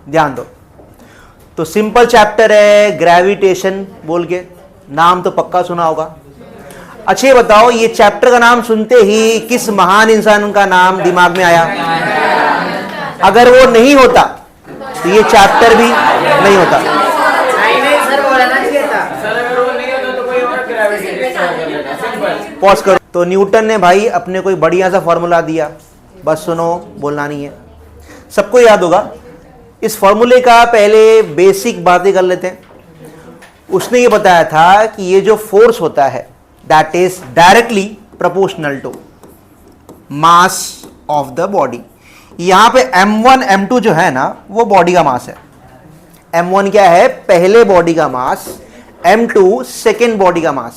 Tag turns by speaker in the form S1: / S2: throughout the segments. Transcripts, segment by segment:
S1: ध्यान दो। तो सिंपल चैप्टर है ग्रेविटेशन बोल के, नाम तो पक्का सुना होगा। अच्छा ये बताओ, ये चैप्टर का नाम सुनते ही किस महान इंसान का नाम दिमाग में आया? अगर वो नहीं होता तो ये चैप्टर भी नहीं होता। पॉज करो। तो न्यूटन ने भाई अपने कोई बढ़िया सा फॉर्मूला दिया, बस सुनो, बोलना नहीं है, सबको याद होगा। इस फॉर्मूले का पहले बेसिक बातें कर लेते हैं। उसने ये बताया था कि ये जो फोर्स होता है that is directly proportional to mass of the body. यहां पे m1 m2 जो है ना वो बॉडी का मास है। m1 क्या है? पहले बॉडी का मास, m2 सेकेंड बॉडी का मास,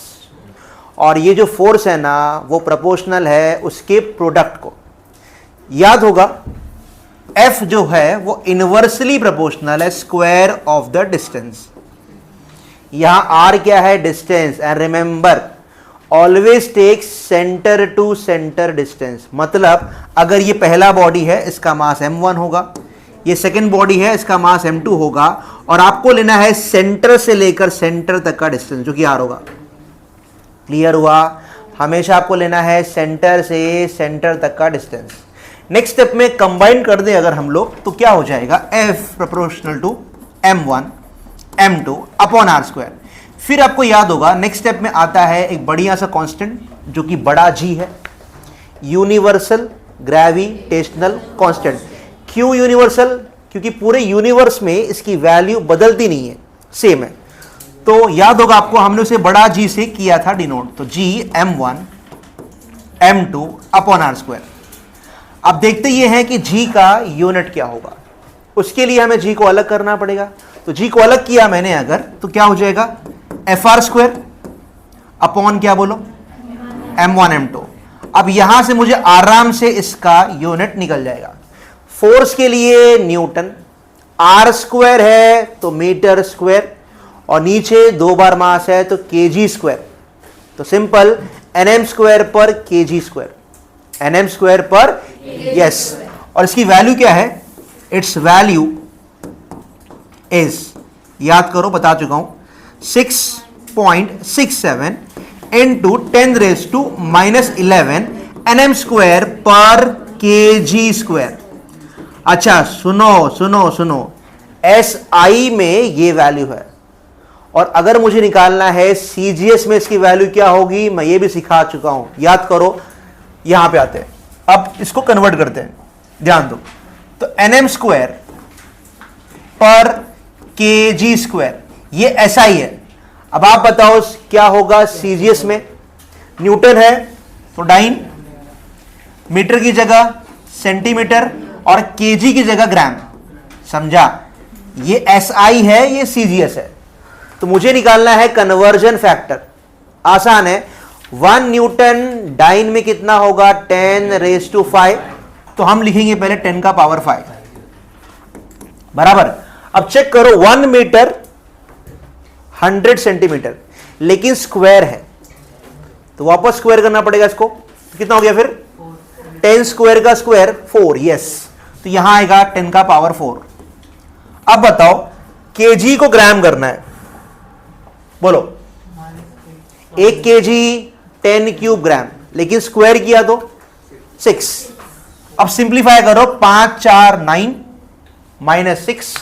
S1: और ये जो फोर्स है ना वो प्रोपोर्शनल है उसके प्रोडक्ट को। याद होगा F जो है वो इनवर्सली प्रोपोर्शनल है स्क्वायर ऑफ द डिस्टेंस। यहां R क्या है? Distance. And remember always take centre to centre distance. मतलब अगर ये पहला बॉडी है इसका मास m1 होगा, ये सेकेंड बॉडी है इसका मास m2 होगा, और आपको लेना है सेंटर से लेकर सेंटर तक का डिस्टेंस जो कि r होगा। क्लियर हुआ? हमेशा आपको लेना है सेंटर से सेंटर तक का डिस्टेंस। नेक्स्ट स्टेप में कंबाइन कर दे अगर हम लोग तो क्या हो जाएगा? F proportional to m1 m2 upon r square. फिर आपको याद होगा नेक्स्ट स्टेप में आता है एक बढ़िया सा कांस्टेंट जो कि बड़ा G है, यूनिवर्सल ग्रेविटेशनल कांस्टेंट। क्यों यूनिवर्सल? क्योंकि पूरे यूनिवर्स में इसकी वैल्यू बदलती नहीं है, सेम है। तो याद होगा आपको हमने उसे बड़ा G से किया था डिनोट, तो G m1 m2 upon r square. अब देखते ये हैं कि G का यूनिट क्या होगा। उसके लिए हमें G को अलग करना पड़ेगा। तो G को अलग किया मैंने अगर, तो क्या हो जाएगा? FR स्क्वायर अपॉन क्या बोलो? m1 m2। अब यहां से मुझे आराम से इसका यूनिट निकल जाएगा। फोर्स के लिए न्यूटन, R स्क्वायर है तो मीटर स्क्वायर, और नीचे 2 बार मास है तो kg स्क्वायर। तो सिंपल nm स्क्वायर पर kg स्क्वायर, nm स्क्वायर पर यस। और इसकी वैल्यू क्या है? इट्स वैल्यू इज, याद करो बता चुका हूं, 6.67 इंटू 10⁻⁻11 nm स्क्वायर पर kg स्क्वायर। अच्छा सुनो सुनो सुनो, SI में ये वैल्यू है, और अगर मुझे निकालना है CGS में इसकी वैल्यू क्या होगी मैं ये भी सिखा चुका हूं। याद करो, यहां पे आते हैं, अब इसको कन्वर्ट करते हैं, ध्यान दो। तो nm स्क्वायर पर kg स्क्वायर ये SI है। अब आप बताओ क्या होगा CGS में? न्यूटन है तो डाइन, मीटर की जगह सेंटीमीटर, और kg की जगह ग्राम। समझा? ये SI है, ये CGS है। तो मुझे निकालना है कन्वर्जन फैक्टर। आसान है, 1 न्यूटन डाइन में कितना होगा? 10⁵ तो हम लिखेंगे पहले 10 का पावर 5 बराबर। अब चेक करो, 1 मीटर 100 सेंटीमीटर, लेकिन स्क्वायर है तो वापस स्क्वायर करना पड़ेगा इसको। तो कितना हो गया फिर? 10 स्क्वायर का स्क्वायर 4, यस। तो यहां आएगा 10 का पावर 4। अब बताओ kg को ग्राम करना है, बोलो। 1 kg 10 क्यूब ग्राम, लेकिन स्क्वायर किया तो 6। अब सिंप्लीफाई करो, 5 4 9 -6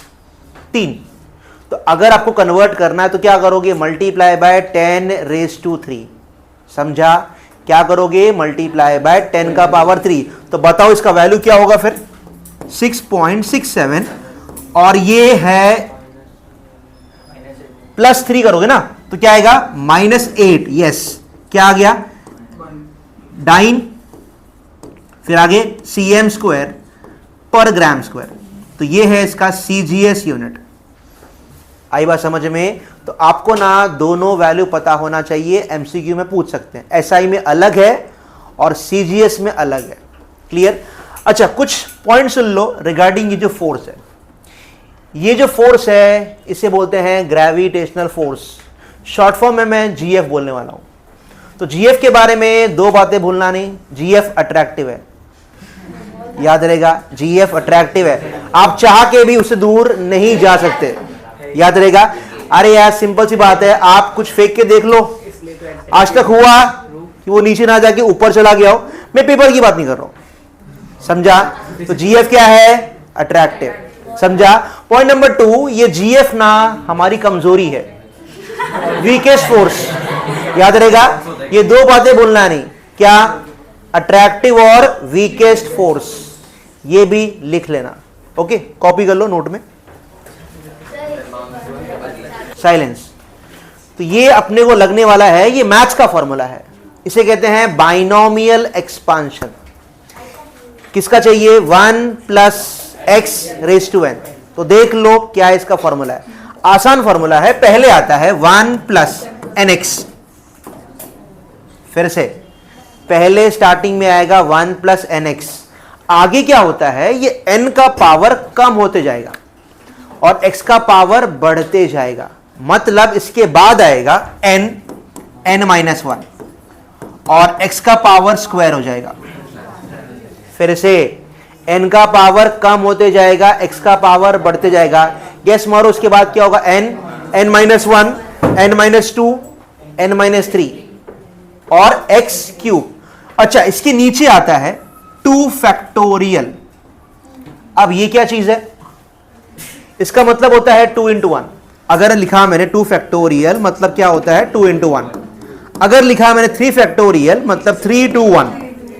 S1: 3। तो अगर आपको कन्वर्ट करना है तो क्या करोगे? Multiply by 10⁻3। समझा? क्या करोगे? मल्टीप्लाई बाय 10 का पावर 3। तो बताओ इसका वैल्यू क्या होगा फिर? 6.67, और ये है +3 करोगे ना तो क्या आएगा? -8। यस, क्या आ गया? डाइन, फिर आगे cm स्क्वायर पर ग्राम स्क्वायर। तो ये है इसका CGS यूनिट। आई बात समझ में? तो आपको ना दोनों वैल्यू पता होना चाहिए, MCQ में पूछ सकते हैं। SI में अलग है और CGS में अलग है। क्लियर? अच्छा, कुछ पॉइंट सुन लो रिगार्डिंग ये जो फोर्स है। ये जो फोर्स है इसे बोलते हैं ग्रेविटेशनल फोर्स। शॉर्ट फॉर्म में मैं GF बोलने वाला हूं। तो GF के बारे में 2 बातें भूलना नहीं। GF अट्रैक्टिव है, याद रहेगा GF अट्रैक्टिव है, आप चाह के भी उससे दूर नहीं जा सकते, याद रहेगा। अरे यार सिंपल सी बात है, आप कुछ फेंक के देख लो, आज तक हुआ कि वो नीचे ना जाके ऊपर चला गया हो, मैं पेपर की बात नहीं कर रहा हूं, समझा। तो GF क्या है, अट्रैक्टिव, समझा। पॉइंट नंबर 2, ये GF ना हमारी कमजोरी है, वीकेस्ट फोर्स, याद रहेगा। ये दो बातें बोलना नहीं, क्या, अट्रैक्टिव और वीकेस्ट फोर्स, ये भी लिख लेना, ओके, कॉपी कर लो नोट में। साइलेंस, तो ये अपने को लगने वाला है, ये मैथ्स का फॉर्मूला है, इसे कहते हैं बाइनोमियल एक्सपांशन। किसका चाहिए, 1 plus x raise to n. तो देख लो क्या इसका फॉर्मूला है, आसान फॉर्मूला है, पहले आता है 1 प्लस एन एक्स, फिर से पहले स्टार्टिंग में आएगा 1 प्लस एन एक्स, आगे क्या होता है, ये n का पावर कम होते जाएगा और x का पावर बढ़ते जाएगा, मतलब इसके बाद आएगा n माइनस 1 और x का पावर स्क्वायर हो जाएगा, फिर से n का पावर कम होते जाएगा, x का पावर बढ़ते जाएगा, गैस मारो उसके बाद क्या होगा, n minus 1, n minus 2, n minus 3 और x क्यूब। अच्छा, इसके नीचे आता है 2 फैक्टोरियल। अब ये क्या चीज है, इसका मतलब होता है 2 into 1। अगर लिखा मैंने 2 फैक्टोरियल मतलब क्या होता है, 2 into 1। अगर लिखा मैंने 3 फैक्टोरियल मतलब 3 to 1,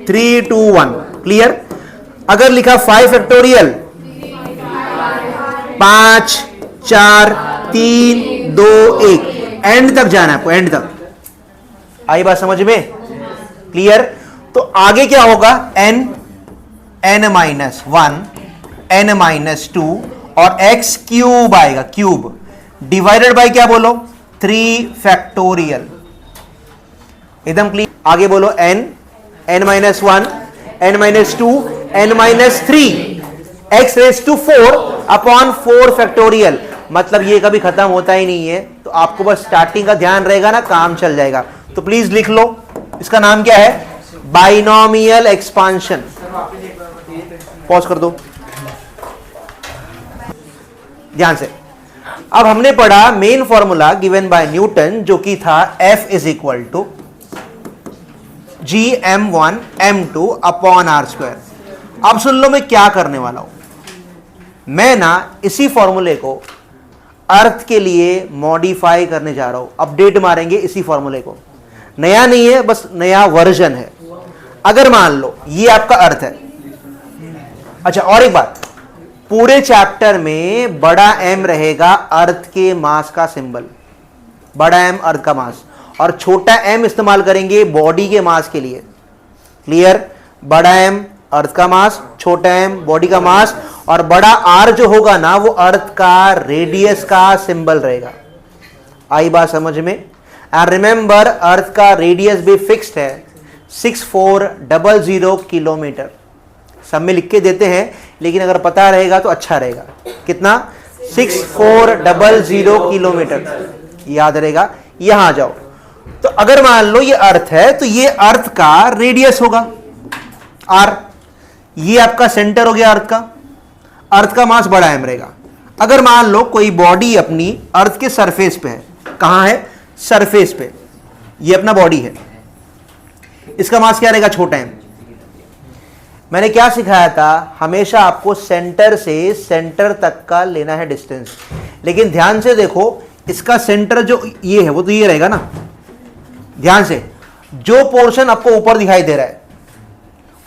S1: 3 to 1, क्लियर। अगर लिखा 5 फैक्टोरियल 5 4 3 2 1, एंड तक जाना है आपको, एंड तक। आई बात समझ में, क्लियर। तो आगे क्या होगा, n माइनस 1, n माइनस 2 और x क्यूब आएगा, क्यूब डिवाइडेड बाय क्या बोलो, 3 फैक्टोरियल, एकदम क्लियर। आगे बोलो n minus 1, n minus 2, n minus 3, x raise to 4 upon 4 factorial, मतलब ये कभी खत्म होता ही नहीं है, तो आपको बस स्टार्टिंग का ध्यान रहेगा ना, काम चल जाएगा। तो प्लीज लिख लो, इसका नाम क्या है, बाइनोमियल एक्सपांशन। पॉज कर दो ध्यान से। अब हमने पढ़ा main formula given by Newton, जो कि था F is equal to Gm1 m2 upon are square. अब सुन लो मैं क्या करने वाला हूं, मैं ना इसी फॉर्मूले को अर्थ के लिए मॉडिफाई करने जा रहा हूं, अपडेट मारेंगे इसी फॉर्मूले को, नया नहीं है, बस नया वर्जन है। अगर मान लो ये आपका अर्थ है, अच्छा और एक बात, पूरे चैप्टर में बड़ा M रहेगा अर्थ के मास का सिंबल, बड़ा M अर्थ का मास, और छोटा m इस्तेमाल करेंगे बॉडी के मास के लिए, क्लियर। बड़ा M अर्थ का मास, छोटा m बॉडी का मास, और बड़ा R जो होगा ना वो अर्थ का रेडियस का सिंबल रहेगा। आई बात समझ में। एंड रिमेंबर अर्थ का रेडियस भी फिक्स्ड है 6400 किलोमीटर, सब में लिख के देते हैं, लेकिन अगर पता रहेगा तो अच्छा रहेगा। कितना, 6400 किलोमीटर, याद रहेगा। यहां आ जाओ, तो अगर मान लो ये अर्थ है, तो ये अर्थ का रेडियस होगा r, ये आपका सेंटर हो गया अर्थ का मास बड़ा m रहेगा। अगर मान लो कोई बॉडी अपनी अर्थ के सरफेस पे है, कहां है, सरफेस पे, ये अपना बॉडी है, इसका मास क्या रहेगा, छोटा m। मैंने क्या सिखाया था, हमेशा आपको सेंटर से सेंटर तक का लेना है डिस्टेंस, लेकिन ध्यान से देखो, इसका सेंटर जो ये है वो तो ये रहेगा ना, ध्यान से, जो पोर्शन आपको ऊपर दिखाई दे रहा है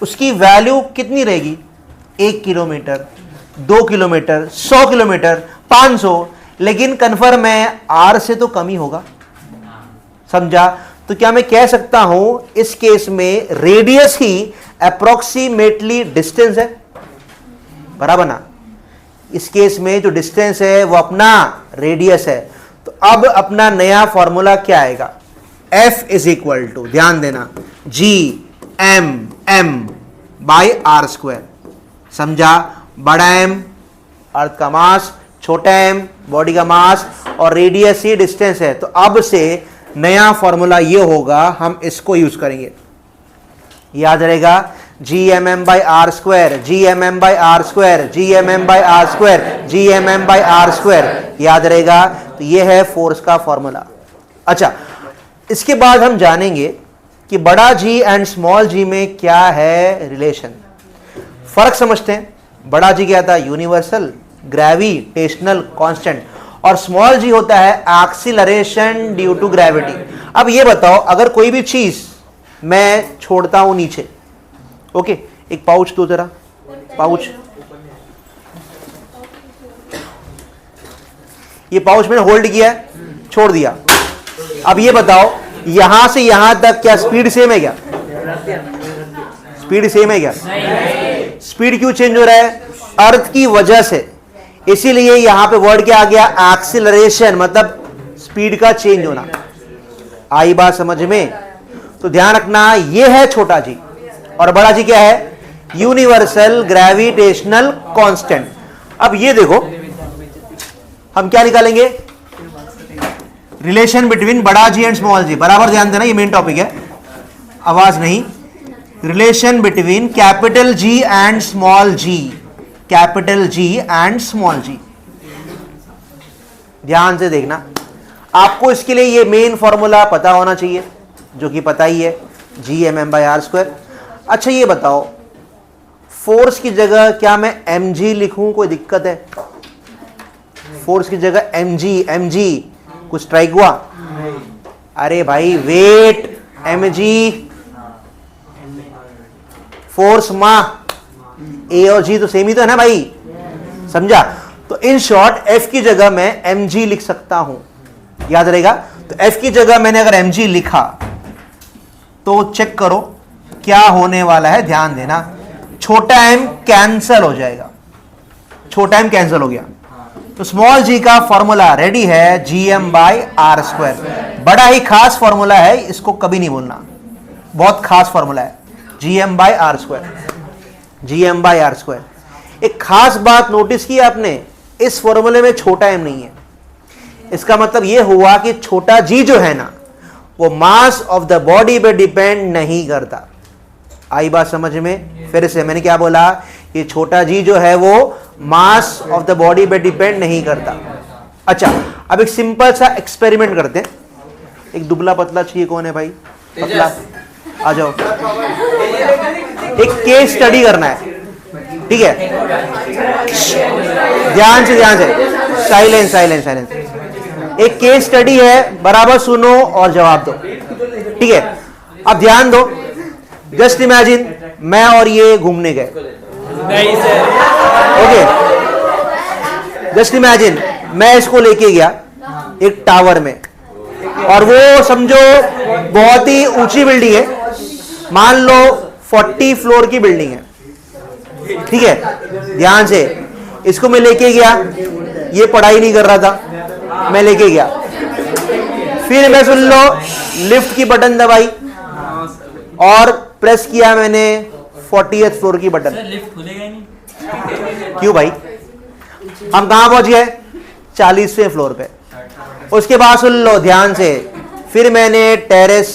S1: उसकी वैल्यू कितनी रहेगी, 1 किलोमीटर, 2 किलोमीटर, 100 किलोमीटर, 500, लेकिन कंफर्म है r से तो कम ही होगा, समझा। तो क्या मैं कह सकता हूं इस केस में रेडियस ही अप्रोक्सीमेटली डिस्टेंस है, बराबर ना। इस केस में जो डिस्टेंस है वो अपना रेडियस है। तो अब अपना नया फॉर्मूला क्या आएगा, F इज इक्वल टू, ध्यान देना, Gm बाई आर स्क्वायर, समझा। बड़ा M अर्थ का मास, छोटा m बॉडी का मास, और रेडियस ही डिस्टेंस है। तो अब से नया फॉर्मूला ये होगा, हम इसको यूज करेंगे, याद रहेगा, GMM/R², GMM/R², GMM/R², GMM/R², याद रहेगा। तो ये है फोर्स का फॉर्मूला। अच्छा, इसके बाद हम जानेंगे कि बड़ा जी एंड स्मॉल जी में क्या है रिलेशन। फर्क समझते हैं। बड़ा जी क्या था? यूनिवर्सल ग्रेविटेशनल कांस्टेंट, और स्मॉल जी होता है एक्सीलरेशन ड्यू टू ग्रेविटी। अब ये बताओ, अगर कोई भी चीज मैं छोड़ता हूं नीचे, ओके, एक पाउच दो जरा, पाउच, ये पाउच मैंने होल्ड किया है, छोड़ दिया। अब ये बताओ, यहां से यहां तक क्या स्पीड सेम है? क्या स्पीड सेम है? क्या स्पीड क्यों चेंज हो रहा है? अर्थ की वजह से। इसीलिए यहां पे वर्ड क्या आ गया? एक्सीलरेशन, मतलब स्पीड का चेंज होना। आई बात समझ में? तो ध्यान रखना, ये है छोटा जी, और बड़ा जी क्या है? Universal gravitational constant. अब ये देखो, हम क्या निकालेंगे? रिलेशन बिटवीन बड़ा जी एंड स्मॉल जी। बराबर ध्यान देना, ये मेन टॉपिक है, आवाज नहीं। Relation between capital g and small g, capital g and small g. ध्यान से देखना, आपको इसके लिए ये मेन फॉर्मूला पता होना चाहिए, जो कि पता ही है, GMM/R²। अच्छा ये बताओ, फोर्स की जगह क्या मैं mg लिखूं? कोई दिक्कत है? फोर्स की जगह mg कुछ स्ट्राइक हुआ? अरे भाई, वेट mg, फोर्स मा, ए और जी तो सेम ही तो है ना भाई, समझा? तो इन शॉर्ट f की जगह मैं mg लिख सकता हूं, याद रहेगा। तो f की जगह मैंने अगर mg लिखा तो चेक करो क्या होने वाला है, ध्यान देना। छोटा m कैंसल हो जाएगा, छोटा m कैंसल हो गया, तो स्मॉल जी का फॉर्मूला रेडी है, GM/R²। बड़ा ही खास फॉर्मूला है, इसको कभी नहीं भूलना, बहुत खास फॉर्मूला है, GM/R², GM/R²। एक खास बात नोटिस की आपने, इस फॉर्मूले में छोटा m नहीं है। इसका मतलब यह हुआ कि छोटा g जो है ना, वो मास ऑफ द बॉडी पे डिपेंड नहीं करता। आई बात समझ में? फिर से मैंने क्या बोला? ये छोटा जी जो है वो मास ऑफ द बॉडी पे डिपेंड नहीं करता। अच्छा, अब एक सिंपल सा एक्सपेरिमेंट करते हैं। एक दुबला पतला चाहिए, कौन है भाई? पतला, आ जाओ। एक केस स्टडी करना है, ठीक है? ध्यान से, ध्यान से, साइलेंस साइलेंस साइलेंस। एक केस स्टडी है, बराबर सुनो और जवाब दो, ठीक है? अब ध्यान दो, जस्ट इमेजिन मैं और ये घूमने गए, ओके? जस्ट इमेजिन मैं इसको लेके गया एक टावर में, और वो समझो बहुत ही ऊंची बिल्डिंग है, मान लो 40 फ्लोर की बिल्डिंग है, ठीक है? ध्यान से, इसको मैं लेके गया, ये पढ़ाई नहीं कर रहा था, मैं लेके गया, फिर मैं सुन लो लिफ्ट की बटन दबाई और प्रेस किया मैंने 40th फ्लोर की बटन।
S2: लिफ्ट खुलेगा ही नहीं।
S1: क्यों भाई? हम कहां पहुंच गए? 40वें फ्लोर पे। उसके बाद सुन लो ध्यान से, फिर मैंने टेरेस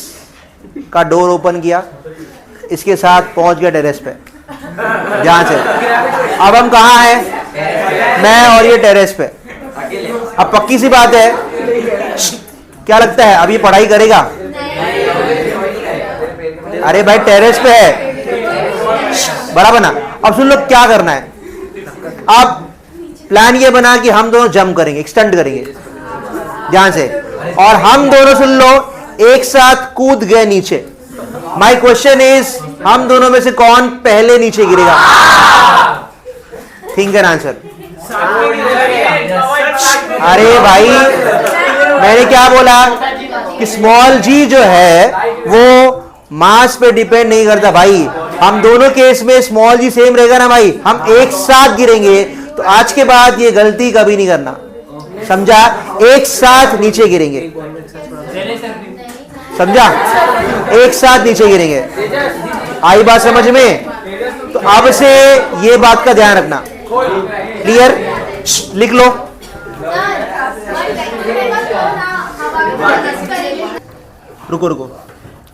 S1: का डोर ओपन किया, इसके साथ पहुंच गया टेरेस पे, ध्यान से। अब हम कहां हैं? मैं और ये टेरेस पे। अब पक्की सी बात है, क्या लगता है अब ये पढ़ाई करेगा? अरे भाई टेरेस पे है, बराबर ना? अब सुन लो क्या करना है। अब प्लान ये बना कि हम दोनों जंप करेंगे, एक्सटेंड करेंगे, ध्यान से, और हम दोनों सुन लो एक साथ कूद गए नीचे। माय क्वेश्चन इज, हम दोनों में से कौन पहले नीचे गिरेगा? Think an answer. अरे भाई मैंने क्या बोला कि स्मॉल जी जो है वो मास पे डिपेंड नहीं करता भाई। हम दोनों केस में स्मॉल जी सेम रहेगा ना भाई, हम एक साथ गिरेंगे। तो आज के बाद ये गलती कभी नहीं करना, समझा? एक साथ नीचे गिरेंगे, समझा? एक साथ नीचे गिरेंगे। आई बात समझ में? तो अब से ये बात का ध्यान रखना, क्लियर? लिख लो। रुको रुको,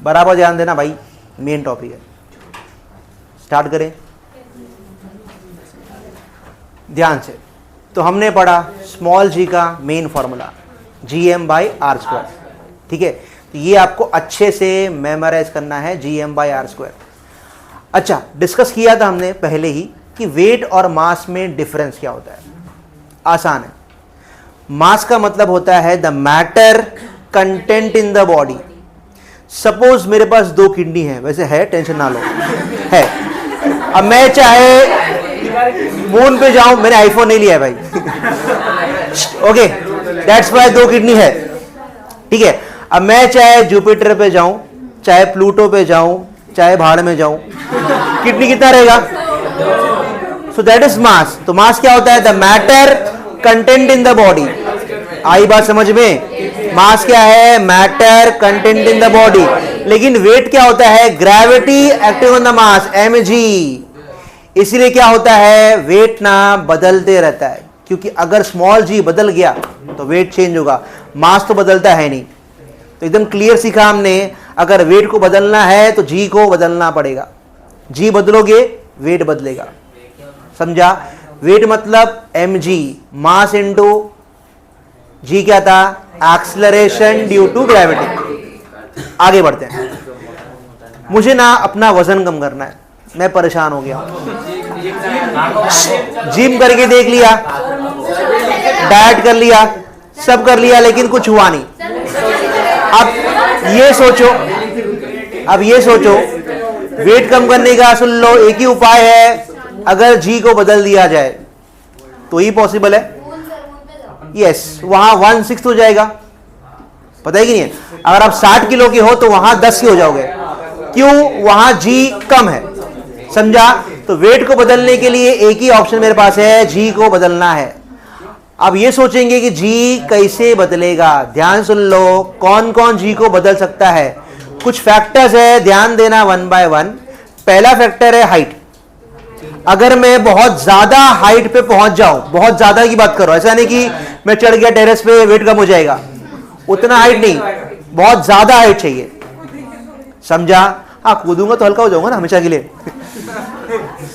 S1: बराबर ध्यान देना भाई, मेन टॉपिक है। स्टार्ट करें ध्यान से। तो हमने पढ़ा स्मॉल जी का मेन फॉर्मूला Gm/r², ठीक है। तो ये आपको अच्छे से मेमोराइज करना है, Gm/r²। अच्छा, डिस्कस किया था हमने पहले ही कि वेट और मास में डिफरेंस क्या होता है। आसान है। मास का मतलब होता है the matter content in the body. Suppose मेरे पास 2 किडनी है, वैसे है, टेंशन ना लो, है। अब मैं चाहे मून पे जाऊं, मैंने आईफोन नहीं लिया है भाई, ओके, दैट्स वाई 2 किडनी है, ठीक है। अब मैं चाहे जुपिटर पे जाऊं, चाहे प्लूटो पे जाऊं, चाहे भाड़ में जाऊं, किडनी कितना रहेगा? So that is mass. तो मास क्या होता है? The matter content in the body. आई बात समझ में? मास क्या है? Matter content in the body. लेकिन वेट क्या होता है? Gravity acting on the mass, mg। इसलिए क्या होता है? वेट ना बदलते रहता है, क्योंकि अगर स्मॉल g बदल गया तो वेट चेंज होगा, मास तो बदलता है नहीं। तो एकदम क्लियर सीखा हमने, अगर वेट को बदलना है तो g को बदलना पड़ेगा। g बदलोगे वेट बदलेगा, समझा? वेट मतलब mg, मास इनटू g क्या था? Acceleration due to gravity. आगे बढ़ते हैं। मुझे ना अपना वजन कम करना है, मैं परेशान हो गया, जिम करके देख लिया, डाइट कर लिया, सब कर लिया, लेकिन कुछ हुआ नहीं। अब ये सोचो वेट कम करने का सुन लो, एक ही उपाय है, अगर जी को बदल दिया जाए तो ही पॉसिबल है। यस, वहां 1/6 हो जाएगा, पता है कि नहीं है? अगर आप 60 किलो के हो तो वहां 10 के हो जाओगे, क्यों? वहां जी कम है, समझा? तो वेट को बदलने के लिए एक ही ऑप्शन मेरे पास है, जी को बदलना है। अब ये सोचेंगे कि जी कैसे बदलेगा। ध्यान सुन लो, कौन कौन जी को बदल सकता है। कुछ फैक्टर्स है, ध्यान देना 1 बाय 1। पहला फैक्टर है हाइट। अगर मैं बहुत ज्यादा हाइट पे पहुंच जाऊं, बहुत ज्यादा की बात करो, ऐसा नहीं कि मैं चढ़ गया टेरेस पे वेट कम हो जाएगा, उतना हाइट नहीं, बहुत ज्यादा हाइट चाहिए, समझा? हाँ, कूदूंगा तो हल्का हो जाऊंगा ना हमेशा के लिए,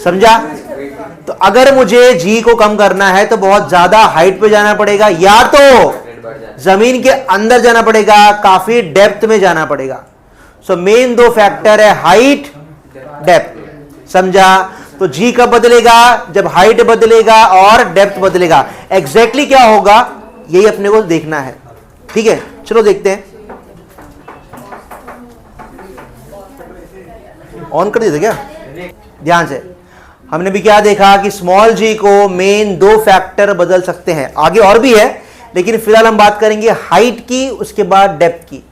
S1: समझा? तो अगर मुझे जी को कम करना है तो बहुत ज्यादा हाइट पे जाना पड़ेगा, या तो जमीन के अंदर जाना पड़ेगा, काफी डेप्थ में जाना पड़ेगा। सो मेन 2 फैक्टर है हाइट, डेप्थ, समझा? तो जी कब बदलेगा? जब हाइट बदलेगा और डेप्थ बदलेगा। एग्जैक्टली क्या होगा यही अपने को देखना है, ठीक है? चलो देखते हैं। ऑन कर दिया क्या? ध्यान से। हमने भी क्या देखा कि स्मॉल जी को मेन 2 फैक्टर बदल सकते हैं, आगे और भी है, लेकिन फिलहाल हम बात करेंगे हाइट की, उसके बाद डेप्थ की।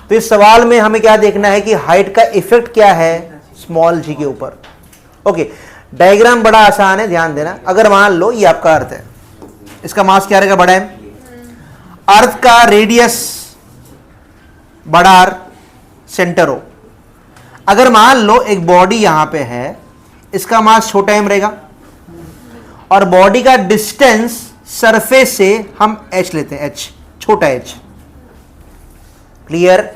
S1: तो इस सवाल में हमें क्या देखना है कि हाइट का इफेक्ट क्या है स्मॉल जी के ऊपर। ओके, डायग्राम बड़ा आसान है, ध्यान देना। अगर मान लो ये आपका अर्थ है, इसका मास क्या रहेगा? बड़ा है। अर्थ का रेडियस बड़ा आर, सेंटर हो। अगर मान लो एक बॉडी यहां पे है, इसका मास छोटा एम रहेगा, और बॉडी का डिस्टेंस सरफेस से हम h लेते हैं, h, छोटा h। क्लियर?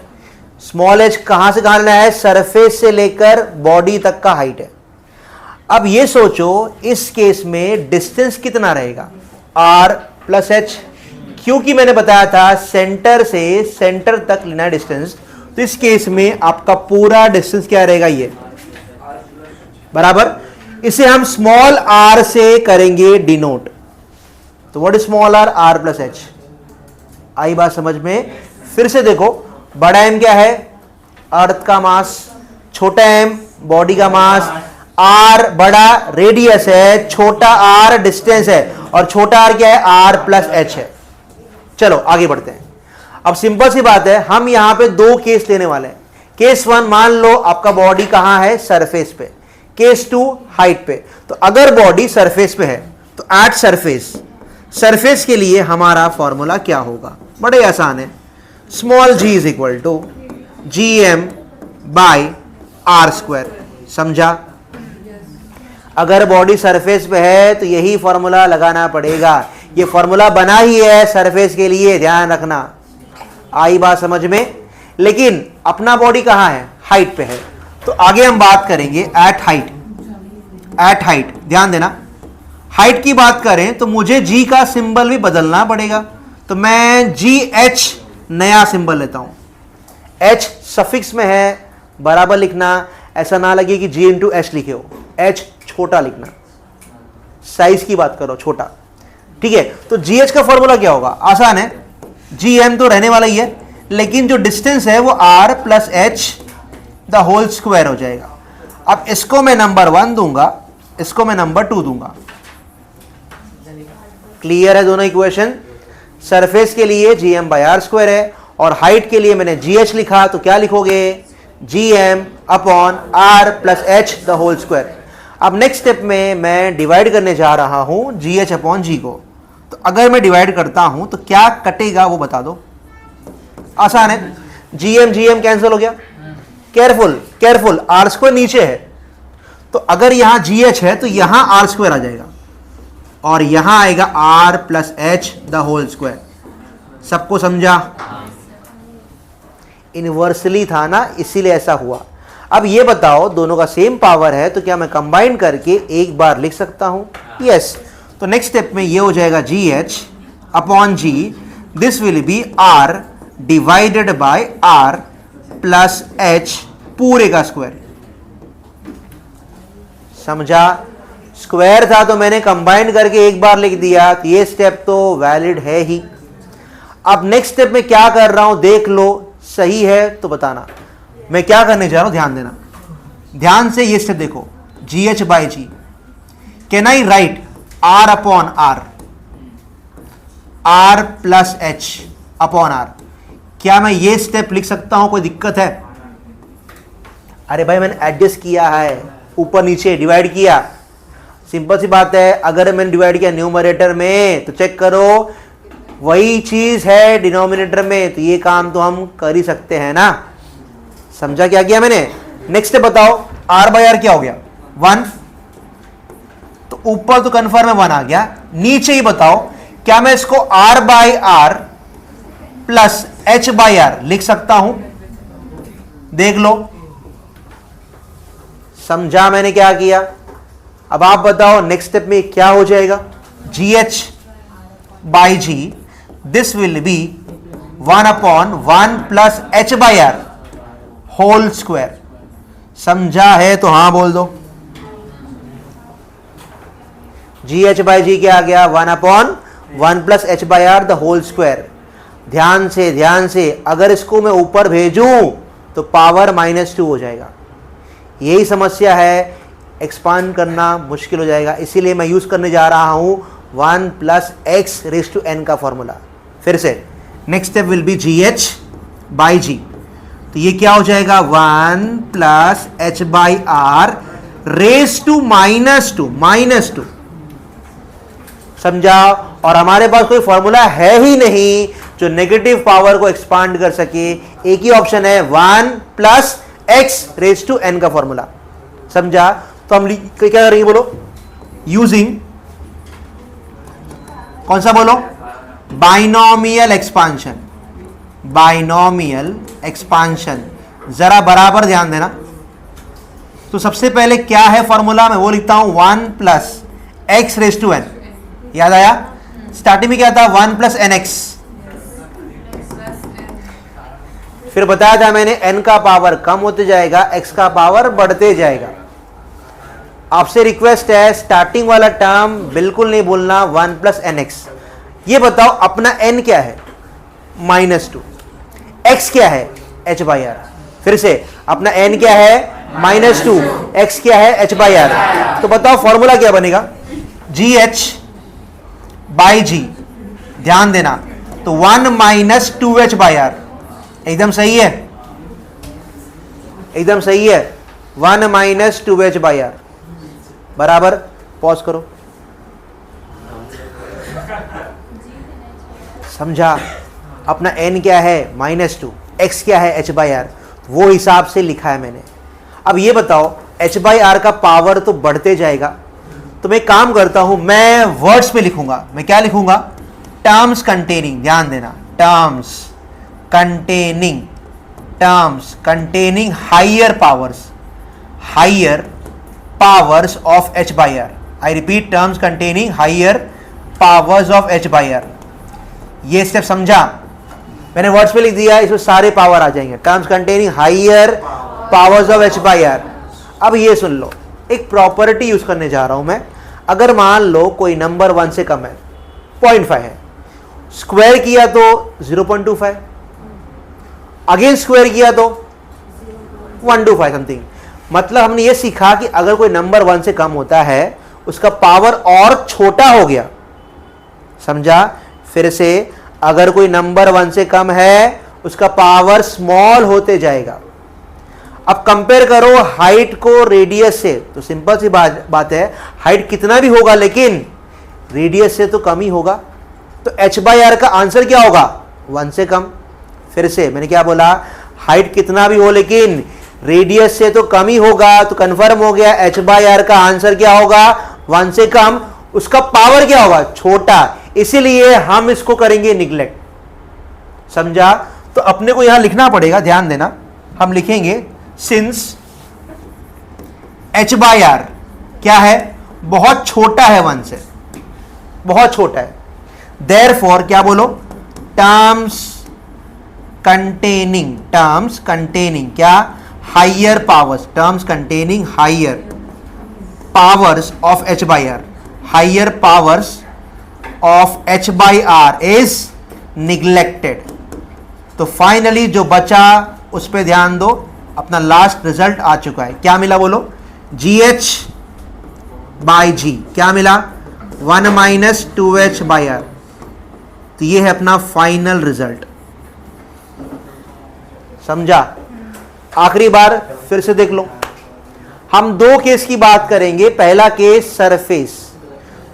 S1: स्मॉल h कहां से कहां लेना है? सरफेस से लेकर बॉडी तक का हाइट है। अब ये सोचो इस केस में डिस्टेंस कितना रहेगा? r प्लस h, क्योंकि मैंने बताया था सेंटर से सेंटर तक लेना डिस्टेंस। तो इस केस में आपका पूरा डिस्टेंस क्या रहेगा? ये बराबर। इसे हम स्मॉल r से करेंगे डिनोट। तो what is small r? r plus h। आई बात समझ में? फिर से देखो, बड़ा m क्या है? अर्थ का मास, छोटा m बॉडी का मास, r बड़ा रेडियस है, छोटा r डिस्टेंस है, और छोटा r क्या है? r प्लस h है। चलो आगे बढ़ते हैं। अब सिंपल सी बात है, हम यहां पे 2 केस लेने वाले हैं। केस 1, मान लो आपका बॉडी कहां है? सरफेस पे। केस 2, हाइट पे। तो अगर बॉडी सरफेस पे है तो एट सरफेस, सरफेस के लिए हमारा फॉर्मूला क्या होगा? बड़े आसान है, small g is equal to Gm/r²। समझा? अगर बॉडी सरफेस पे है तो यही फॉर्मूला लगाना पड़ेगा। ये फॉर्मूला बना ही है सरफेस के लिए, ध्यान रखना। आई बात समझ में? लेकिन अपना बॉडी कहां है? हाइट पे है। तो आगे हम बात करेंगे एट हाइट। Eight height. ध्यान देना, हाइट की बात करें तो मुझे जी का सिंबल भी बदलना पड़ेगा, तो मैं जी एच नया सिंबल लेता हूं। एच सफिक्स में है, बराबर लिखना, ऐसा ना लगे कि जी इंटू एच लिखे हो, एच छोटा लिखना, साइज की बात करो छोटा, ठीक है। तो जी एच का फॉर्मूला क्या होगा, आसान है, जी एम तो रहने वाला ही है, लेकिन जो डिस्टेंस है वो R plus H the whole square हो जाएगा। अब इसको मैं नंबर 1 दूंगा, इसको मैं नंबर 2 दूंगा। क्लियर है दोनों इक्वेशन? सरफेस के लिए G M by R square है और हाइट के लिए मैंने जी एच लिखा, तो क्या लिखोगे, G M upon R plus H the whole square. अब नेक्स्ट स्टेप में मैं डिवाइड करने जा रहा हूं जी एच अपॉन जी को, तो अगर मैं डिवाइड करता हूं तो क्या कटेगा वो बता दो, आसान है, जी एम कैंसिल हो गया। केयरफुल केयरफुल, आर स्क्वायर नीचे है, तो अगर यहां जी एच है तो यहां आर स्क्वायर आ जाएगा और यहां आएगा R plus H the whole square. सबको समझा? इनवर्सली था ना, इसीलिए ऐसा हुआ। अब ये बताओ, दोनों का सेम पावर है तो क्या मैं कंबाइन करके एक बार लिख सकता हूं? यस। तो नेक्स्ट स्टेप में ये हो जाएगा G H upon G, this will be R divided by R plus H पूरे का स्क्वायर। समझा? स्क्वायर था तो मैंने कंबाइन करके एक बार लिख दिया, तो ये स्टेप तो वैलिड है ही। अब नेक्स्ट स्टेप में क्या कर रहा हूं देख लो, सही है तो बताना। मैं क्या करने जा रहा हूं, ध्यान देना, ध्यान से ये स्टेप देखो, G H by G, can I write R upon are, R plus H upon R, क्या मैं ये स्टेप लिख सकता हूं? कोई दिक्कत है? अरे भाई मैंने एडजस्ट किया है, ऊपर नीचे डिवाइड किया, सिंपल सी बात है। अगर मैंने डिवाइड किया न्यूमरेटर में तो चेक करो वही चीज है डिनोमिनेटर में, तो ये काम तो हम कर ही सकते हैं ना। समझा क्या किया मैंने? नेक्स्ट बताओ, आर बाई आर क्या हो गया, 1, तो ऊपर तो कन्फर्म है 1 आ गया, नीचे ही बताओ क्या मैं इसको R by R plus H by R लिख सकता हूं? देख लो, समझा मैंने क्या किया? अब आप बताओ नेक्स्ट स्टेप में क्या हो जाएगा, G H by G, this will be 1 upon 1 plus H by R whole square. समझा है तो हां बोल दो। जी एच बाई जी क्या आ गया, 1 upon 1 plus H by r the whole square. ध्यान से, अगर इसको मैं ऊपर भेजूं तो पावर -2 हो जाएगा। यही समस्या है, एक्सपांड करना मुश्किल हो जाएगा, इसीलिए मैं यूज करने जा रहा हूं 1 plus x raise to n का फॉर्मूला। फिर से next step will be g H by g, तो ये क्या हो जाएगा, 1 plus H by r raise to -2। समझा? और हमारे पास कोई फॉर्मूला है ही नहीं जो नेगेटिव पावर को एक्सपांड कर सके, एक ही ऑप्शन है 1 plus x raise to n का फॉर्मूला। समझा? तो हम क्या करेंगे बोलो, यूजिंग कौन सा बोलो, बाइनोमियल एक्सपांशन। बाइनोमियल एक्सपांशन, जरा बराबर ध्यान देना। तो सबसे पहले क्या है फॉर्मूला, मैं वो लिखता हूं 1 plus x raise to n. याद आया? स्टार्टिंग में क्या था, 1 प्लस एन एक्स, फिर बताया था मैंने n का पावर कम होते जाएगा, x का पावर बढ़ते जाएगा। आपसे रिक्वेस्ट है, स्टार्टिंग वाला टर्म बिल्कुल नहीं बोलना 1 प्लस एन एक्स। ये बताओ अपना n क्या है, -2, x क्या है, h बाई आर। फिर से अपना n क्या है, -2, x क्या है, h बाई आर। तो बताओ फॉर्मूला क्या बनेगा, जी एच बाई जी। ध्यान देना, तो 1 माइनस 2h बाई आर। एकदम सही है, एकदम सही है, 1 माइनस 2h बाई आर बराबर, पॉज करो। समझा? अपना n क्या है, -2, x क्या है, h बाई आर, वो हिसाब से लिखा है मैंने। अब ये बताओ h बाई आर का पावर तो बढ़ते जाएगा, तो मैं काम करता हूं, मैं वर्ड्स में लिखूंगा। मैं क्या लिखूंगा, टर्म्स कंटेनिंग, ध्यान देना, terms containing higher powers of h by r. I repeat, terms containing higher powers of h by r. ये स्टेप समझा? मैंने वर्ड्स पे लिख दिया, इसमें सारे पावर आ जाएंगे. Terms containing higher powers of h by r. अब ये सुन लो, एक प्रॉपर्टी यूज करने जा रहा हूं मैं. अगर मान लो कोई नंबर 1 से कम है, 0.5 है, स्क्वायर किया तो 0.25, अगेन स्क्वायर किया तो 125 समथिंग. मतलब हमने ये सीखा कि अगर कोई नंबर 1 से कम होता है, उसका पावर और छोटा हो गया. समझा? फिर से, अगर कोई नंबर 1 से कम है, उसका पावर स्मॉल होते जाएगा. अब कंपेयर करो हाइट को रेडियस से, तो सिंपल सी बात है, हाइट कितना भी होगा लेकिन रेडियस से तो कम ही होगा. तो h by r का आंसर क्या होगा? 1 से कम. फिर से मैंने क्या बोला? हाइट कितना भी हो लेकिन रेडियस से तो कम ही होगा. तो कंफर्म हो गया, h by r का आंसर क्या होगा? 1 से कम. उसका पावर क्या होगा? छोटा. इसीलिए हम इसको करेंगे निग्लेक्ट. समझा? तो अपने को यहां लिखना पड़ेगा, ध्यान देना. हम लिखेंगे सिंस h by r क्या है? बहुत छोटा है 1 से, बहुत छोटा है. देयरफॉर क्या बोलो? टर्म्स कंटेनिंग क्या? Higher powers. Terms containing higher powers of h by r. Higher powers of h by r is neglected. तो फाइनली जो बचा उस पर ध्यान दो. अपना लास्ट रिजल्ट आ चुका है. क्या मिला बोलो? GH by G. क्या मिला? 1 minus 2h by r. तो ये है अपना फाइनल रिजल्ट. समझा? आखिरी बार फिर से देख लो. हम 2 केस की बात करेंगे. पहला केस सरफेस,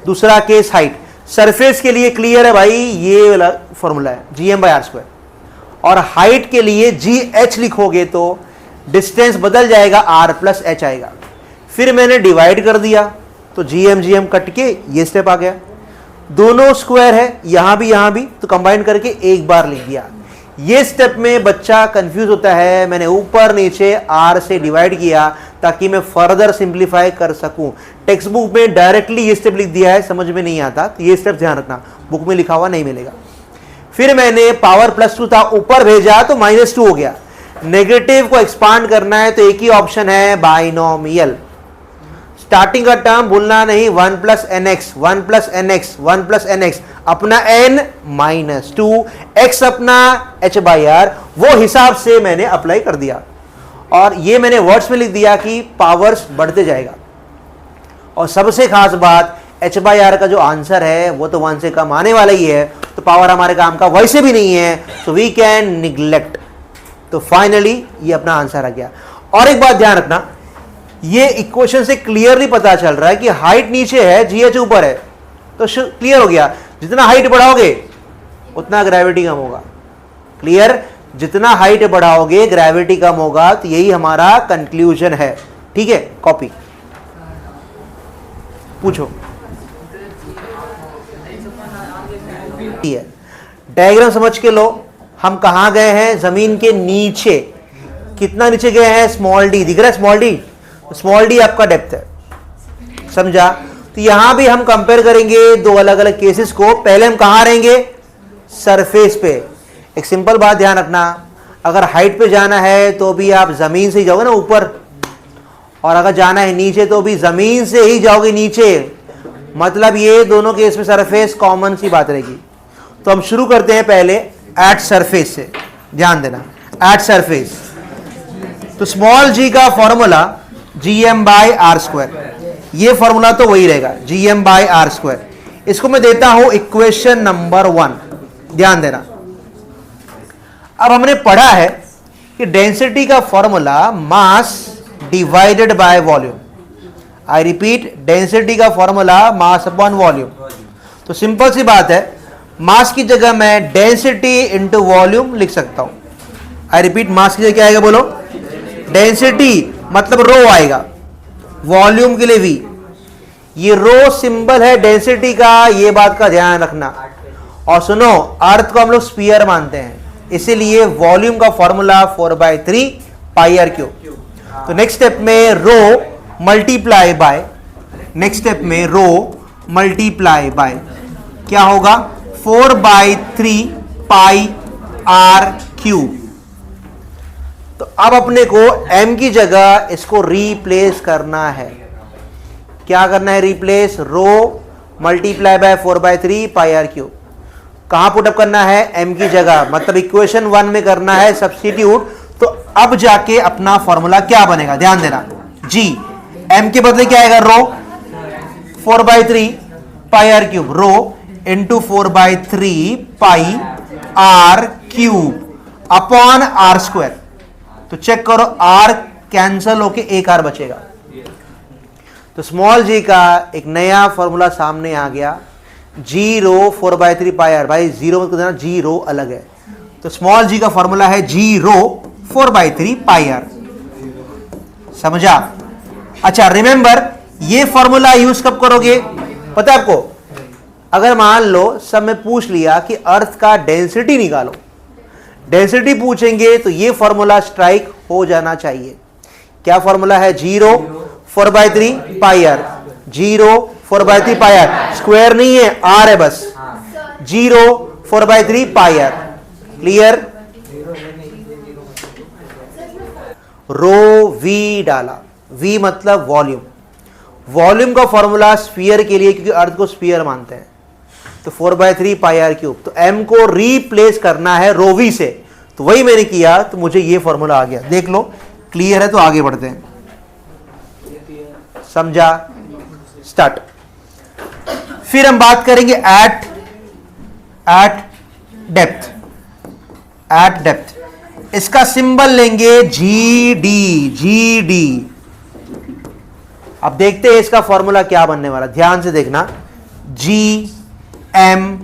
S1: दूसरा केस हाइट. सरफेस के लिए क्लियर है भाई, ये वाला फॉर्मूला है gm by r स्क्वायर. और हाइट के लिए GH लिखोगे तो डिस्टेंस बदल जाएगा, r प्लस h आएगा. फिर मैंने डिवाइड कर दिया तो GM कट के ये स्टेप आ गया. दोनों स्क्वायर है, यहां भी, तो कंबाइन करके एक बार लिख दिया. ये स्टेप में बच्चा कंफ्यूज होता है. मैंने ऊपर नीचे r से डिवाइड किया ताकि मैं फर्दर सिंप्लीफाई कर सकूं. टेक्स्ट बुक में डायरेक्टली ये स्टेप लिख दिया है, समझ में नहीं आता, तो ये स्टेप ध्यान रखना, बुक में लिखा हुआ नहीं मिलेगा. फिर मैंने पावर +2 था, ऊपर भेजा तो -2 हो गया. नेगेटिव को एक्सपांड करना है तो एक ही ऑप्शन है, बाइनोमियल. स्टार्टिंग का टर्म भूलना नहीं, 1 + nx, 1 + nx, 1 + nx, अपना n -2, x अपना h by r. वो हिसाब से मैंने अप्लाई कर दिया और ये मैंने वर्ड्स में लिख दिया कि पावर्स बढ़ते जाएगा. और सबसे खास बात, h by r का जो आंसर है वो तो 1 से कम आने वाला ही है, तो पावर हमारे काम का वैसे भी नहीं है, सो वी कैन निग्लेक्ट. तो फाइनली ये अपना आंसर आ गया. और एक बात ध्यान रखना, ये इक्वेशन से क्लियरली पता चल रहा है कि हाइट नीचे है, GH ऊपर है, तो क्लियर हो गया. जितना हाइट बढ़ाओगे उतना ग्रेविटी कम होगा. क्लियर? जितना हाइट बढ़ाओगे ग्रेविटी कम होगा. तो यही हमारा कंक्लूजन है. ठीक है? कॉपी पूछो. डायग्राम समझ के लो. हम कहां गए हैं? जमीन के नीचे. कितना नीचे गए हैं? Small d. दिख रहा है स्मॉल d? स्मॉल d आपका डेप्थ है. समझा? तो यहां भी हम कंपेयर करेंगे 2 अलग अलग केसेस को. पहले हम कहां रहेंगे? सरफेस पे. एक सिंपल बात ध्यान रखना, अगर हाइट पे जाना है तो भी आप जमीन से ही जाओगे ना ऊपर, और अगर जाना है नीचे तो भी जमीन से ही जाओगे नीचे. मतलब ये दोनों केस में सरफेस कॉमन सी बात रहेगी. तो हम शुरू करते हैं पहले एट सरफेस से. ध्यान देना, एट सरफेस. तो स्मॉल g का formula gm by r square. ये फॉर्मूला तो वही रहेगा, gm by r स्क्वायर. इसको मैं देता हूं इक्वेशन नंबर 1. ध्यान देना. अब हमने पढ़ा है कि डेंसिटी का formula mass divided by volume. I repeat, density का फॉर्मूला मास अपॉन वॉल्यूम. तो सिंपल सी बात है, मास की जगह मैं डेंसिटी इंटू वॉल्यूम लिख सकता हूं. आई रिपीट, मास की जगह क्या आएगा बोलो? डेंसिटी मतलब रो आएगा, वॉल्यूम के लिए v. ये रो सिंबल है डेंसिटी का, ये बात का ध्यान रखना. और सुनो, अर्थ को हम लोग स्फीयर मानते हैं, इसीलिए वॉल्यूम का फॉर्मूला 4/3 πr3. तो नेक्स्ट स्टेप में रो मल्टीप्लाई बाय, नेक्स्ट स्टेप में रो मल्टीप्लाई बाय, क्या होगा 4/3 पाई आर क्यूब। तो अब अपने को m की जगह इसको रिप्लेस करना है। क्या करना है replace? Rho multiply by 4/3 pi r cube. कहां पुटअप करना है? m की जगह, मतलब इक्वेशन 1 में करना है सब्स्टिट्यूट। तो अब जाके अपना फॉर्मूला क्या बनेगा, ध्यान देना जी। m के बदले क्या आएगा? Rho 4/3 pi r cube, rho into 4/3 pi r cube upon are square. तो चेक करो, आर कैंसल होके एक आर बचेगा। तो स्मॉल जी का एक नया फॉर्मूला सामने आ गया, जी रो 4/3 पाई आर। भाई जीरो मत देना, जी रो अलग है। तो स्मॉल जी का फॉर्मूला है जी रो 4/3 पाई आर। समझा? अच्छा, रिमेंबर ये फॉर्मूला यूज कब करोगे पता है आपको? अगर मान लो सब में पूछ लिया कि अर्थ का डेंसिटी निकालो, डेंसिटी पूछेंगे तो ये फॉर्मूला स्ट्राइक हो जाना चाहिए। क्या फॉर्मूला है? Zero 4/3 pi r, zero 4/3 pi r, square नहीं है, आर है बस, zero 4/3 pi r. Clear? Rho v डाला, वी मतलब वॉल्यूम। वॉल्यूम का फॉर्मूला स्फीयर के लिए, क्योंकि अर्थ को स्फीयर मानते हैं, तो 4/3 पाई आर क्यूब। तो m को रिप्लेस करना है रो वी से, तो वही मैंने किया, तो मुझे ये फॉर्मूला आ गया। देख लो, क्लियर है तो आगे बढ़ते हैं। समझा? स्टार्ट। फिर हम बात करेंगे एट डेप्थ। एट डेप्थ इसका सिंबल लेंगे जी डी। अब देखते हैं इसका फॉर्मूला क्या बनने वाला, ध्यान से देखना। G m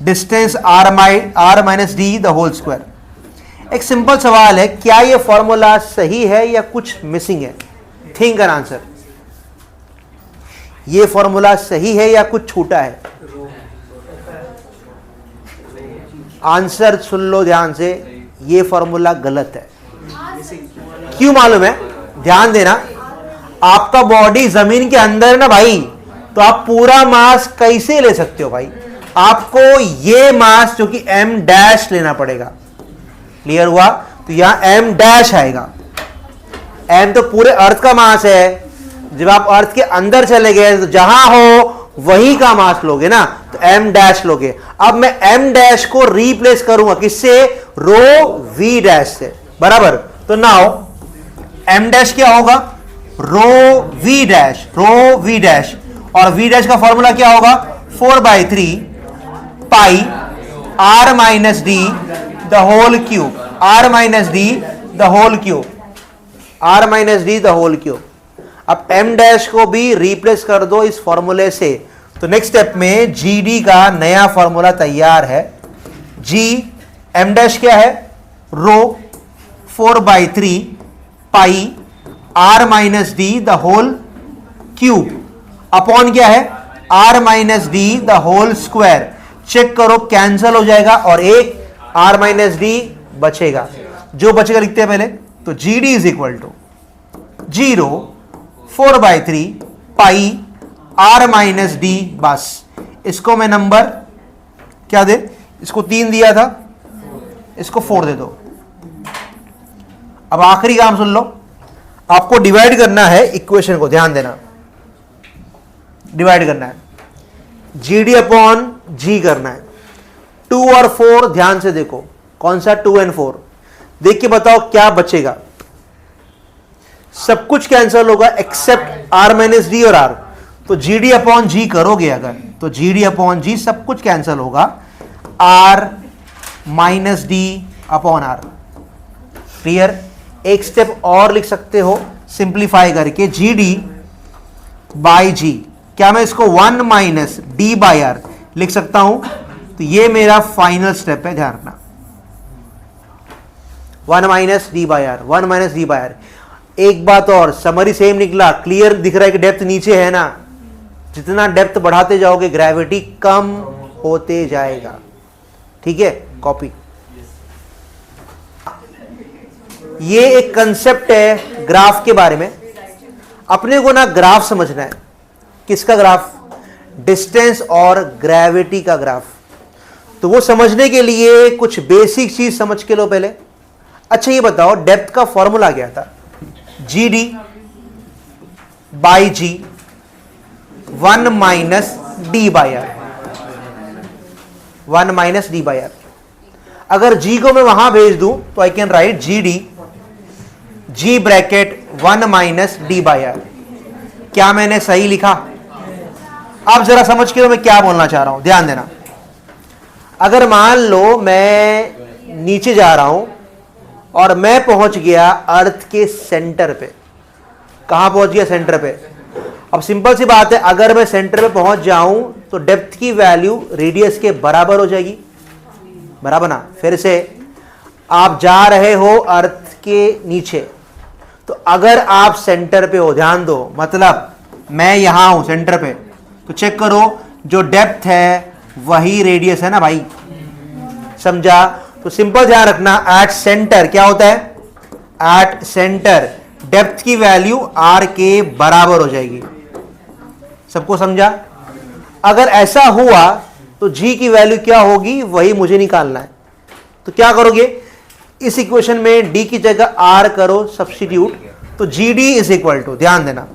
S1: distance r minus d the whole square. एक सिंपल सवाल है, क्या यह फॉर्मूला सही है या कुछ मिसिंग है? Think an answer. यह फॉर्मूला सही है या कुछ छूटा है? आंसर सुन लो ध्यान से, यह फॉर्मूला गलत है। क्यों मालूम है? ध्यान देना। आपका बॉडी जमीन के अंदर है ना भाई, तो आप पूरा मास कैसे ले सकते हो भाई? आपको ये मास जो कि m डैश लेना पड़ेगा। क्लियर हुआ? तो यहां m डैश आएगा। m तो पूरे अर्थ का मास है। जब आप अर्थ के अंदर चले गए तो जहां हो वही का मास लोगे ना, तो m डैश लोगे। अब मैं m डैश को रिप्लेस करूंगा किससे? रो v डैश से, बराबर। तो नाउ m डैश क्या होगा? Rho v dash, rho v dash. और v डैश का फॉर्मूला क्या होगा? 4/3 pi r minus d the whole cube, r minus d the whole cube, r minus d the whole cube. अब m dash को भी replace कर दो इस फॉर्मूले से। तो नेक्स्ट स्टेप में जी डी का नया फॉर्मूला तैयार है। जी m डैश क्या है? Rho 4/3 pi r minus d the whole cube upon क्या है? r minus d the whole square. Check करो, कैंसल हो जाएगा और एक r माइनस डी बचेगा। जो बचेगा लिखते हैं पहले। तो g d is equal to zero 4/3 pi r minus d. बस इसको मैं नंबर क्या दे? इसको 3 दिया था, इसको 4 दे दो। अब आखिरी काम सुन लो, आपको डिवाइड करना है इक्वेशन को, ध्यान देना। डिवाइड करना है, जी डी अपॉन जी करना है। 2 और 4 ध्यान से देखो, कौन सा 2 और 4? देख के बताओ क्या बचेगा। सब कुछ कैंसिल होगा एक्सेप्ट r माइनस डी और r। तो जी डी अपॉन जी करोगे अगर, तो जी डी अपॉन जी सब कुछ कैंसिल होगा, r minus D upon r। Clear? एक स्टेप और लिख सकते हो सिंप्लीफाई करके, जी डी बाई जी। क्या मैं इसको 1 माइनस डी बाई आर लिख सकता हूं? तो ये मेरा फाइनल स्टेप है, ध्यान रखना। 1 minus D by are, 1 minus D by r. एक बात और, समरी सेम निकला, क्लियर दिख रहा है कि डेप्थ नीचे है ना। जितना डेप्थ बढ़ाते जाओगे ग्रेविटी कम होते जाएगा। ठीक है? कॉपी। ये एक कंसेप्ट है ग्राफ के बारे में। अपने को ना ग्राफ समझना है। किसका ग्राफ? डिस्टेंस और ग्रेविटी का ग्राफ। तो वो समझने के लिए कुछ बेसिक चीज समझ के लो पहले। अच्छा ये बताओ, डेप्थ का फॉर्मूला क्या था? G D by G 1 minus D by are, 1 minus D by R. अगर जी को मैं वहां भेज दूं तो I can write G D G bracket 1 minus D by R. क्या मैंने सही लिखा? अब जरा समझ के लो मैं क्या बोलना चाह रहा हूं, ध्यान देना। अगर मान लो मैं नीचे जा रहा हूं और मैं पहुंच गया अर्थ के सेंटर पे। कहां पहुंच गया? सेंटर पे। अब सिंपल सी बात है, अगर मैं सेंटर पे पहुंच जाऊं तो डेप्थ की वैल्यू रेडियस के बराबर हो जाएगी, बराबर ना? फिर से आप जा रहे हो अर्थ के नीचे, तो अगर आप सेंटर पे हो, ध्यान दो, मतलब मैं यहां हूं सेंटर पे, तो चेक करो जो डेप्थ है वही रेडियस है ना भाई, समझा? तो सिंपल ध्यान रखना, एट सेंटर क्या होता है? एट सेंटर डेप्थ की वैल्यू आर के बराबर हो जाएगी। सबको समझा? अगर ऐसा हुआ तो जी की वैल्यू क्या होगी वही मुझे निकालना है। तो क्या करोगे? इस इक्वेशन में डी की जगह आर करो सब्स्टिट्यूट, तो g d is equal to, ध्यान देना,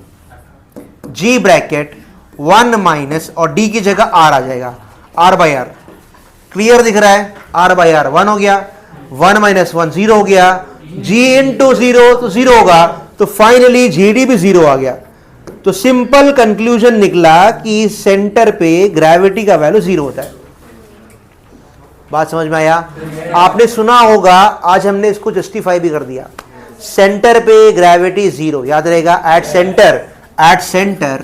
S1: जी ब्रैकेट 1 माइनस और डी की जगह आर आ जाएगा, आर बाई आर। क्लियर दिख रहा है? आर बाई आर 1 हो गया, 1 माइनस 1 0 हो गया, जी इंटू 0 तो 0 होगा, तो फाइनली जी डी भी 0 आ गया। तो सिंपल कंक्लूजन निकला कि सेंटर पे ग्रेविटी का वैल्यू 0 होता है। बात समझ में आया? आपने सुना होगा, आज हमने इसको जस्टिफाई भी कर दिया। सेंटर पे ग्रेविटी 0, याद रहेगा, एट सेंटर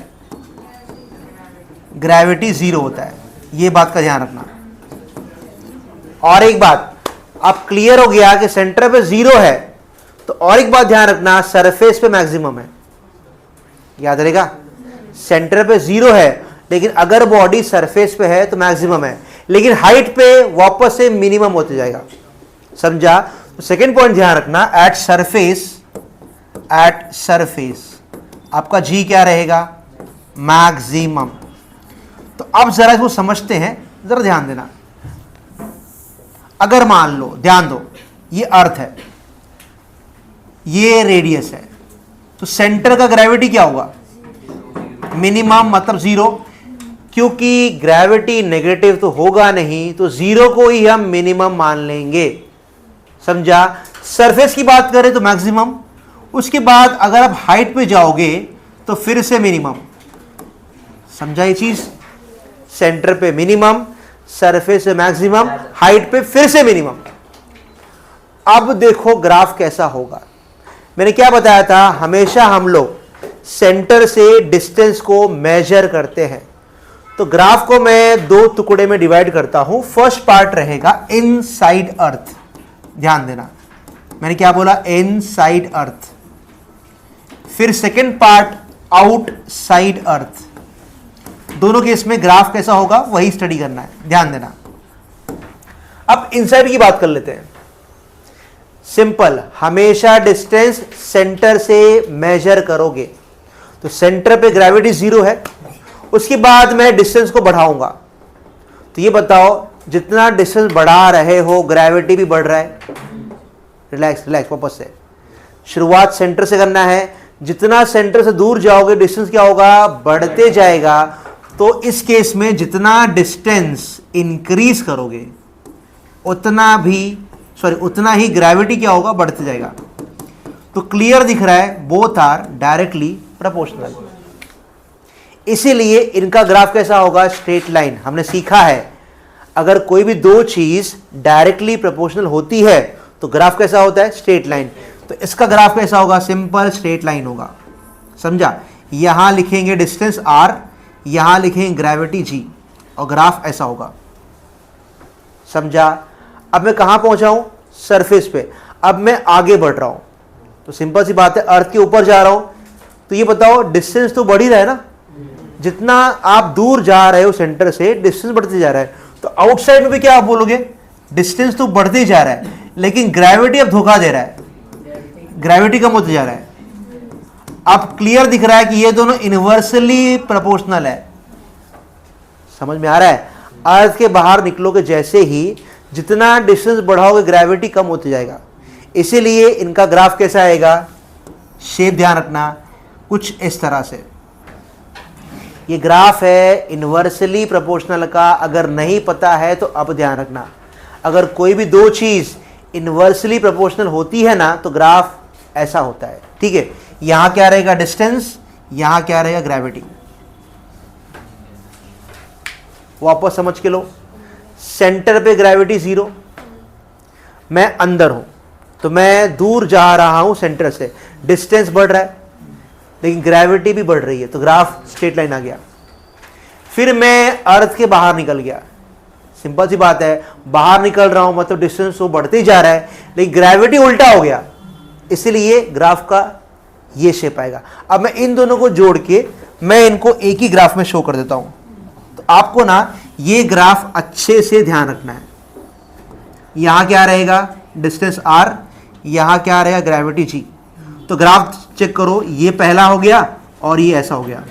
S1: ग्रेविटी 0 होता है। ये बात का ध्यान रखना। और एक बात, अब क्लियर हो गया कि सेंटर पे 0 है, तो और एक बात ध्यान रखना, सरफेस पे मैक्सिमम है। याद रहेगा, सेंटर पे 0 है, लेकिन अगर बॉडी सरफेस पे है तो मैक्सिमम है, लेकिन हाइट पे वापस से मिनिमम होते जाएगा। समझा? तो सेकेंड पॉइंट ध्यान रखना, एट सरफेस आपका जी क्या रहेगा? मैक्सिमम। तो अब जरा इसको समझते हैं, जरा ध्यान देना। अगर मान लो, ध्यान दो, ये अर्थ है, ये रेडियस है, तो सेंटर का ग्रेविटी क्या होगा? मिनिमम, मतलब 0, क्योंकि ग्रेविटी नेगेटिव तो होगा नहीं, तो 0 को ही हम मिनिमम मान लेंगे। समझा? सरफेस की बात करें तो मैक्सिमम, उसके बाद अगर आप हाइट पे जाओगे तो फिर से मिनिमम। समझा ये चीज? सेंटर पे मिनिमम, सरफेस पे मैक्सिमम, हाइट पे फिर से मिनिमम। अब देखो ग्राफ कैसा होगा। मैंने क्या बताया था, हमेशा हम लोग सेंटर से डिस्टेंस को मेजर करते हैं। तो ग्राफ को मैं 2 टुकड़े में डिवाइड करता हूं। फर्स्ट पार्ट रहेगा इनसाइड अर्थ, ध्यान देना, मैंने क्या बोला? इनसाइड अर्थ। फिर सेकेंड पार्ट आउटसाइड अर्थ। दोनों केस में ग्राफ कैसा होगा वही स्टडी करना है, ध्यान देना। अब इनसाइड की बात कर लेते हैं। सिंपल, हमेशा डिस्टेंस सेंटर से मेजर करोगे, तो सेंटर पे ग्रेविटी 0 है, उसके बाद मैं डिस्टेंस को बढ़ाऊंगा। तो ये बताओ, जितना डिस्टेंस बढ़ा रहे हो ग्रेविटी भी बढ़ रहा है। रिलैक्स वापस से शुरुआत सेंटर से करना है। जितना सेंटर से दूर जाओगे डिस्टेंस क्या होगा? बढ़ते जाएगा। तो इस केस में जितना डिस्टेंस इंक्रीज करोगे उतना ही ग्रेविटी क्या होगा? बढ़ते जाएगा। तो क्लियर दिख रहा है, बोथ आर डायरेक्टली प्रोपोर्शनल। इसीलिए इनका ग्राफ कैसा होगा? Straight line. हमने सीखा है, अगर कोई भी 2 चीज डायरेक्टली प्रोपोर्शनल होती है तो ग्राफ कैसा होता है? Straight line. तो इसका ग्राफ कैसा होगा? सिंपल स्ट्रेट लाइन होगा। समझा? यहां लिखेंगे डिस्टेंस r, यहां लिखेंगे ग्रेविटी g, और ग्राफ ऐसा होगा। समझा? अब मैं कहां पहुंचा हूं? सरफेस पे। अब मैं आगे बढ़ रहा हूं, तो सिंपल सी बात है, अर्थ के ऊपर जा रहा हूं। तो ये बताओ, डिस्टेंस तो बढ़ ही रहा है ना? जितना आप दूर जा रहे हो सेंटर से, डिस्टेंस बढ़ते जा रहा है। तो आउटसाइड में भी क्या आप बोलोगे? डिस्टेंस तो बढ़ते ही जा रहा है, लेकिन ग्रेविटी अब धोखा दे रहा है, ग्रेविटी कम होते जा रहा है। अब क्लियर दिख रहा है कि ये दोनों इनवर्सली प्रोपोर्शनल है। समझ में आ रहा है? अर्थ के बाहर निकलोगे जैसे ही, जितना डिस्टेंस बढ़ाओगे ग्रेविटी कम होते जाएगा। इसीलिए इनका ग्राफ कैसा आएगा, शेप ध्यान रखना, कुछ इस तरह से। ये ग्राफ है इनवर्सली प्रोपोर्शनल का। अगर नहीं पता है तो अब ध्यान रखना, अगर कोई भी दो चीज इनवर्सली प्रोपोर्शनल होती है ना तो ग्राफ ऐसा होता है। ठीक है, यहां क्या रहेगा डिस्टेंस, यहां क्या रहेगा ग्रेविटी। वापस समझ के लो, सेंटर पे ग्रेविटी 0, मैं अंदर हूं तो मैं दूर जा रहा हूं सेंटर से, डिस्टेंस बढ़ रहा है लेकिन ग्रेविटी भी बढ़ रही है, तो ग्राफ स्ट्रेट लाइन आ गया। फिर मैं अर्थ के बाहर निकल गया, सिंपल सी बात है, बाहर निकल रहा हूं मतलब डिस्टेंस तो बढ़ते ही जा रहा है लेकिन ग्रेविटी उल्टा हो गया, इसलिए ग्राफ का ये शेप आएगा। अब मैं इन दोनों को जोड़ के मैं इनको एक ही ग्राफ में शो कर देता हूं। तो आपको ना ये ग्राफ अच्छे से ध्यान रखना है। यहां क्या रहेगा डिस्टेंस r, यहां क्या रहेगा ग्रेविटी g। तो ग्राफ चेक करो, ये पहला हो गया और ये ऐसा हो गया।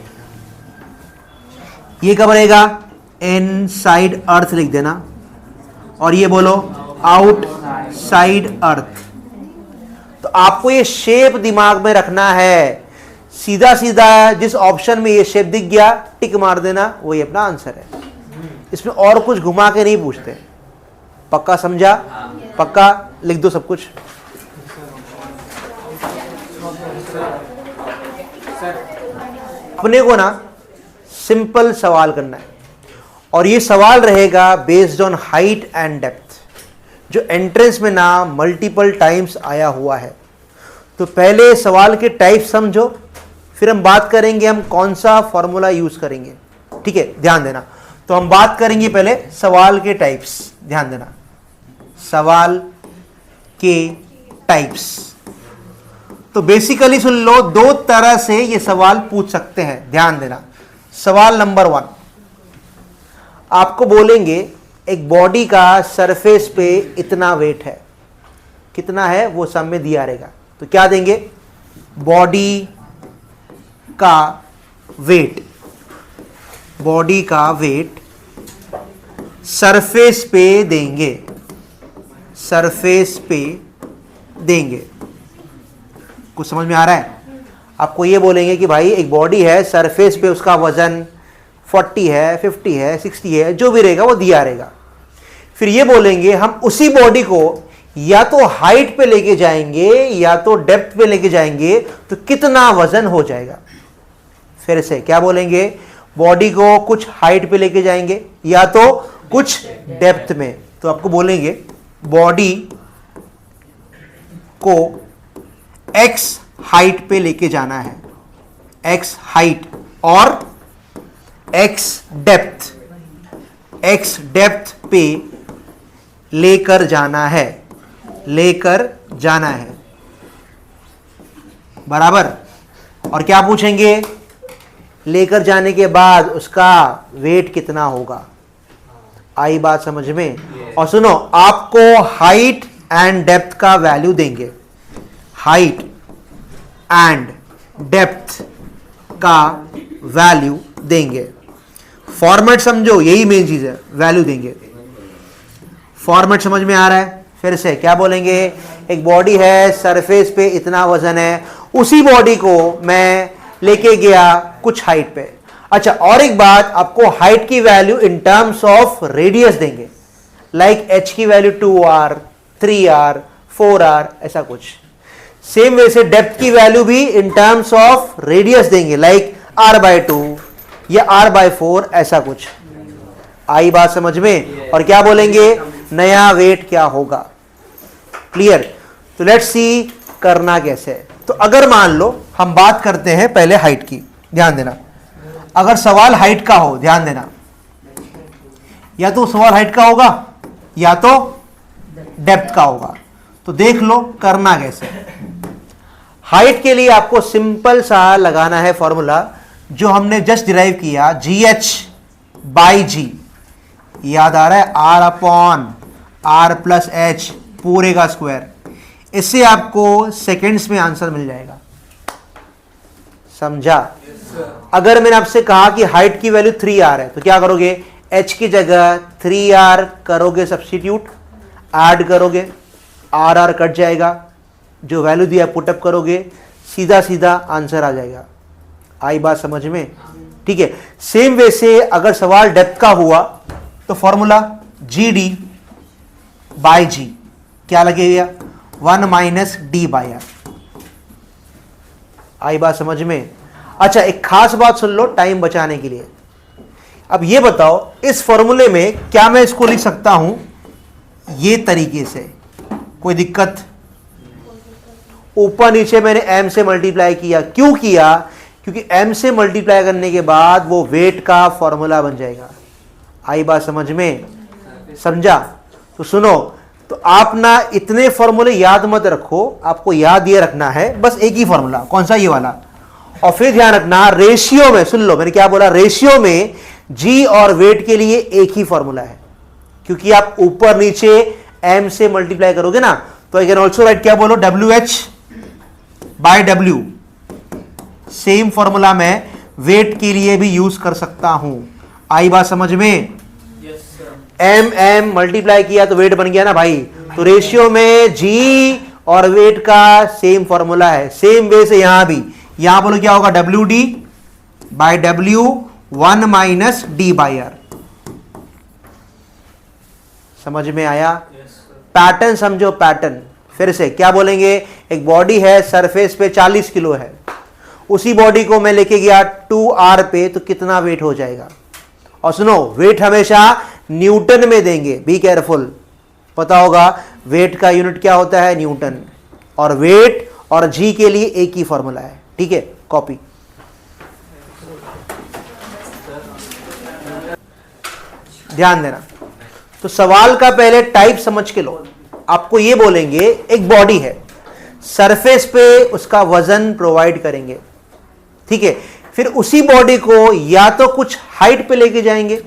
S1: ये कब रहेगा, इनसाइड अर्थ लिख देना, और ये बोलो आउटसाइड अर्थ। तो आपको ये शेप दिमाग में रखना है। सीधा सीधा जिस ऑप्शन में ये शेप दिख गया टिक मार देना, वही अपना आंसर है। इसमें और कुछ घुमा के नहीं पूछते। पक्का समझा? पक्का लिख दो सब कुछ। अपने को ना सिंपल सवाल करना है, और ये सवाल रहेगा based on height and depth, जो एंट्रेंस में ना मल्टीपल टाइम्स आया हुआ है। तो पहले सवाल के टाइप समझो, फिर हम बात करेंगे हम कौन सा फॉर्मूला यूज करेंगे। ठीक है, ध्यान देना। तो हम बात करेंगे पहले सवाल के टाइप्स, ध्यान देना, सवाल के टाइप्स। तो बेसिकली सुन लो, दो तरह से ये सवाल पूछ सकते हैं, ध्यान देना। सवाल नंबर 1, आपको बोलेंगे एक बॉडी का सरफेस पे इतना वेट है, कितना है वो सब में दिया रहेगा। तो क्या देंगे, बॉडी का वेट, बॉडी का वेट सरफेस पे देंगे, सरफेस पे देंगे। कुछ समझ में आ रहा है? आपको ये बोलेंगे कि भाई एक बॉडी है, सरफेस पे उसका वजन 40 है, 50 है, 60 है, जो भी रहेगा वो दिया रहेगा। फिर ये बोलेंगे हम उसी बॉडी को या तो हाइट पे लेके जाएंगे या तो डेप्थ पे लेके जाएंगे, तो कितना वजन हो जाएगा। फिर से क्या बोलेंगे, बॉडी को कुछ हाइट पे लेके जाएंगे या तो कुछ डेप्थ में। तो आपको बोलेंगे बॉडी को x हाइट पे लेके जाना है, x हाइट, और x डेप्थ पे लेकर जाना है, लेकर जाना है, बराबर। और क्या पूछेंगे, लेकर जाने के बाद उसका वेट कितना होगा। आई बात समझ में? और सुनो, आपको हाइट एंड डेप्थ का वैल्यू देंगे, हाइट एंड डेप्थ का वैल्यू देंगे। फॉर्मेट समझो, यही मेन चीज है, वैल्यू देंगे। फॉर्मेट समझ में आ रहा है? फिर से क्या बोलेंगे, एक बॉडी है, सरफेस पे इतना वजन है, उसी बॉडी को मैं लेके गया कुछ हाइट पे। अच्छा, और एक बात, आपको हाइट की value in terms of radius देंगे, लाइक h की वैल्यू 2r, 3r, 4r, ऐसा कुछ। सेम वे से डेप्थ की वैल्यू भी इन टर्म्स ऑफ रेडियस देंगे, लाइक r/2 या r/4, ऐसा कुछ। आई बात समझ में? और क्या बोलेंगे, नया वेट क्या होगा। क्लियर? तो लेट्स सी करना कैसे है। तो अगर मान लो हम बात करते हैं पहले हाइट की, ध्यान देना। अगर सवाल हाइट का हो, ध्यान देना, या तो सवाल हाइट का होगा या तो डेप्थ का होगा। तो देख लो करना कैसे। हाइट के लिए आपको सिंपल सा लगाना है फॉर्मूला जो हमने जस्ट डिराइव किया, GH/G। याद आ रहा है, R/R+H पूरे का स्क्वायर। इससे आपको सेकेंड्स में आंसर मिल जाएगा। समझा? अगर मैंने आपसे कहा कि हाइट की वैल्यू 3r है तो क्या करोगे? h की जगह 3r करोगे सब्स्टिट्यूट, ऐड करोगे, r कट जाएगा, जो वैल्यू दिया पुटअप करोगे, सीधा सीधा आंसर आ जाएगा। आई बात समझ में? ठीक है। सेम वे से अगर सवाल डेप्थ का हुआ तो फॉर्मूला GD बाय G क्या लगेगा? 1 माइनस डी बाय आर। आई बात समझ में? अच्छा, एक खास बात सुन लो टाइम बचाने के लिए। अब ये बताओ इस फॉर्मूले में क्या मैं इसको लिख सकता हूं ये तरीके से? कोई दिक्कत? ऊपर नीचे मैंने m से मल्टीप्लाई किया। क्यों किया? क्योंकि m से मल्टीप्लाई करने के बाद वो वेट का फॉर्मूला बन जाएगा। आई बात समझ में? समझा? तो सुनो, तो आप ना इतने फॉर्मूले याद मत रखो, आपको याद ये रखना है बस एक ही फॉर्मूला। कौन सा? ये वाला। और फिर ध्यान रखना रेशियो में, सुन लो मैंने क्या बोला, रेशियो में जी और वेट के लिए एक ही फॉर्मूला है। क्योंकि आप ऊपर नीचे m से मल्टीप्लाई करोगे ना, तो आई कैन ऑल्सो राइट, क्या बोलो, WH by W। Same formula मैं वेट के लिए भी यूज कर सकता हूं। आई बात समझ में? m मल्टीप्लाई किया तो वेट बन गया ना भाई। तो रेशियो में g और वेट का सेम फॉर्मूला है। सेम वे से यहां भी, यहां बोलो क्या होगा? WD by W 1 minus D by r. समझ में आया? पैटर्न समझो, पैटर्न। फिर से क्या बोलेंगे? एक बॉडी है, सरफेस पे 40 किलो है, उसी बॉडी को मैं लेके गया 2r पे, तो कितना वेट हो जाएगा? और सुनो, वेट हमेशा न्यूटन में देंगे, बी केयरफुल। पता होगा वेट का यूनिट क्या होता है? न्यूटन। और वेट और जी के लिए एक ही फॉर्मूला है। ठीक है, कॉपी। ध्यान देना। तो सवाल का पहले टाइप समझ के लो। आपको ये बोलेंगे एक बॉडी है, सरफेस पे उसका वजन प्रोवाइड करेंगे, ठीक है। फिर उसी बॉडी को या तो कुछ हाइट पे लेके जाएंगे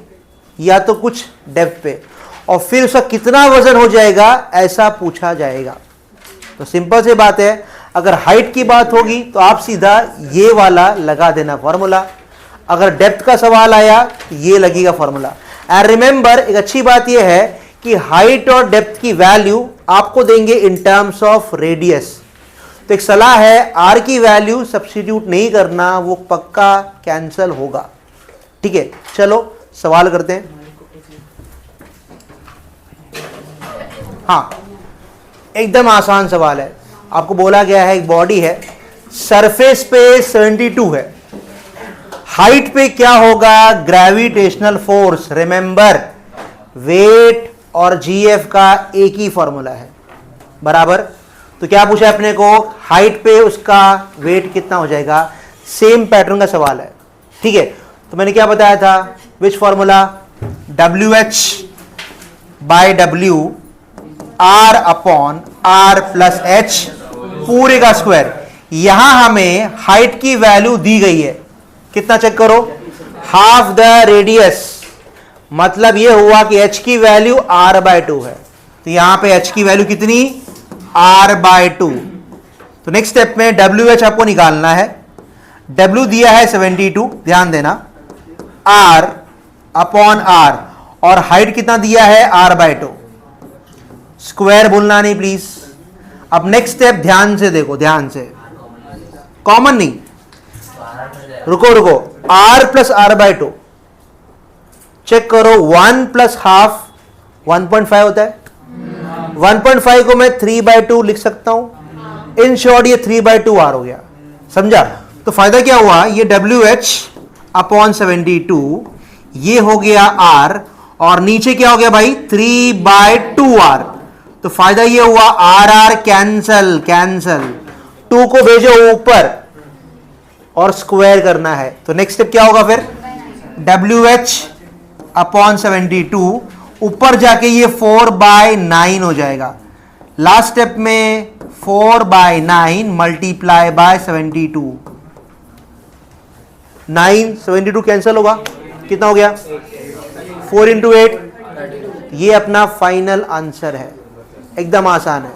S1: या तो कुछ डेप्थ पे, और फिर उसका कितना वजन हो जाएगा ऐसा पूछा जाएगा। तो सिंपल सी बात है, अगर हाइट की बात होगी तो आप सीधा ये वाला लगा देना फॉर्मूला। अगर डेप्थ का सवाल आया तो ये लगेगा फॉर्मूला। एंड रिमेंबर, एक अच्छी बात यह है कि हाइट और डेप्थ की वैल्यू आपको देंगे इन टर्म्स ऑफ रेडियस। तो एक सलाह है, आर की वैल्यू सब्स्टिट्यूट नहीं करना, वो पक्का कैंसल होगा। ठीक है, चलो सवाल करते हैं। हाँ, एकदम आसान सवाल है। आपको बोला गया है एक बॉडी है, सरफेस पे 72 है, हाइट पे क्या होगा? Gravitational force. रिमेंबर, वेट और जीएफ का एक ही फॉर्मूला है, बराबर। तो क्या पूछा अपने को? हाइट पे उसका वेट कितना हो जाएगा? सेम पैटर्न का सवाल है, ठीक है। तो मैंने क्या बताया था? Which formula? WH by W R upon R plus H पूरे का स्क्वायर। यहां हमें हाइट की वैल्यू दी गई है, कितना चेक करो? Half the radius. मतलब यह हुआ कि h की वैल्यू r बाय 2 है, तो यहां पे h की वैल्यू कितनी? r by 2। तो नेक्स्ट स्टेप में WH आपको निकालना है। W दिया है 72, ध्यान देना, r अपॉन r, और हाइट कितना दिया है? r by 2। स्क्वायर भूलना नहीं प्लीज। अब नेक्स्ट स्टेप ध्यान से देखो, ध्यान से, कॉमन नहीं, रुको रुको, r plus r by 2 check करो। 1 प्लस हाफ 1.5 होता है। 1.5 को मैं 3 बाय 2 लिख सकता हूं। इन शॉर्ट ये 3 बाय 2 r हो गया, समझा? तो फायदा क्या हुआ? ये WH अपॉन 72 ये हो गया r, और नीचे क्या हो गया भाई? 3 बाय 2 r। तो फायदा ये हुआ r कैंसल, कैंसल, 2 को भेजो ऊपर और स्क्वायर करना है। तो नेक्स्ट स्टेप क्या होगा फिर? WH अपॉन 72 ऊपर जाके ये 4 बाय 9 हो जाएगा। लास्ट स्टेप में 4 बाय 9 मल्टीप्लाई बाय 72, 9 72 कैंसल होगा, कितना हो गया? 4 इंटू 8। ये अपना फाइनल आंसर है, एकदम आसान है।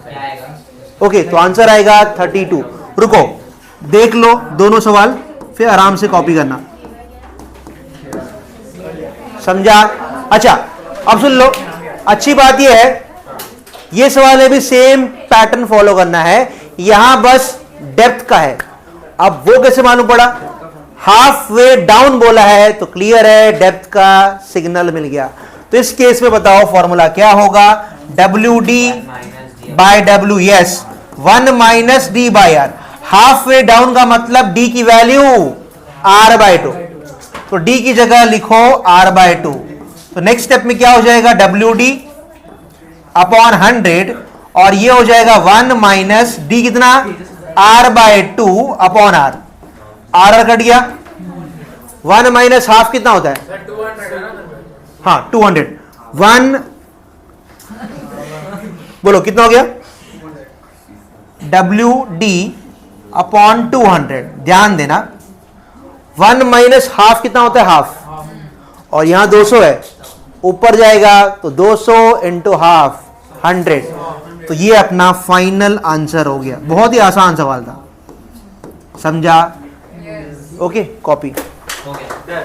S1: ओके, तो आंसर आएगा 32। रुको, देख लो दोनों सवाल। फिर आराम से कॉपी करना, समझा? अच्छा अब सुन लो, अच्छी बात यह है ये सवाल है भी सेम पैटर्न फॉलो करना है, यहां बस डेप्थ का है। अब वो कैसे मालूम पड़ा? हाफ वे डाउन बोला है तो क्लियर है डेप्थ का सिग्नल मिल गया। तो इस केस में बताओ फॉर्मूला क्या होगा? W D by W, yes 1 minus D by R. Half way down का मतलब डी की वैल्यू आर बाय 2, तो डी की जगह लिखो आर बाय 2। तो नेक्स्ट स्टेप में क्या हो जाएगा? डब्ल्यू डी अपॉन 100 और ये हो जाएगा 1 माइनस डी कितना? R by 2 upon are. R cut गया, 1 माइनस हाफ कितना होता है? हाँ 200। 1 बोलो कितना हो गया? W D upon 200। ध्यान देना 1 माइनस हाफ कितना होता है? हाफ, और यहां 200 है, ऊपर जाएगा तो 200 इंटू हाफ 100। तो ये अपना फाइनल आंसर हो गया। बहुत ही आसान सवाल था, समझा? Okay, copy.
S2: हो गया।